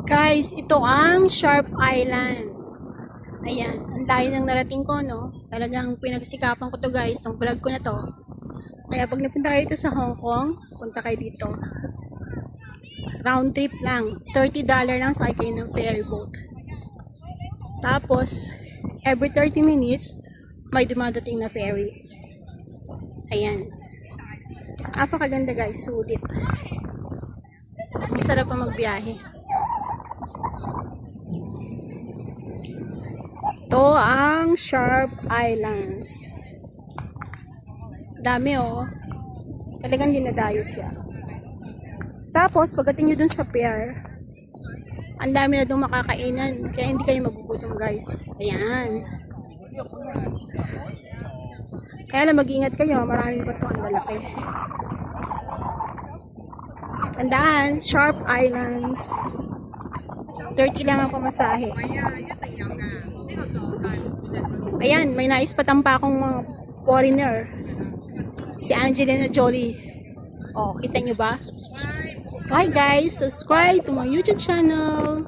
Guys, ito ang Sharp Island. Ayan, ang layo ng narating ko, no? Talagang pinagsikapan ko to guys, tong vlog ko na to. Kaya pag napunta kayo dito sa Hong Kong, punta kayo dito. Round trip lang. $30 lang sakay kayo ng ferry boat. Tapos, every 30 minutes, may dumadating na ferry. Ayan. Napakaganda guys, sulit. Masarap pa magbiyahe. Ito ang Sharp Islands. Dami oh. Talagang dinadayo siya. Tapos, pagdating nyo dun sa pier, ang dami na dun makakainan. Kaya hindi kayo magugutom guys. Ayan. Kaya lang mag-ingat kayo. Maraming bato ang lalaki. Tandaan, Sharp Islands. 30 lang ang pamasahe. Ayan, may nais patampa akong mga foreigner. Si Angelina Jolie. Oh, kita nyo ba? Hi guys, subscribe to my YouTube channel.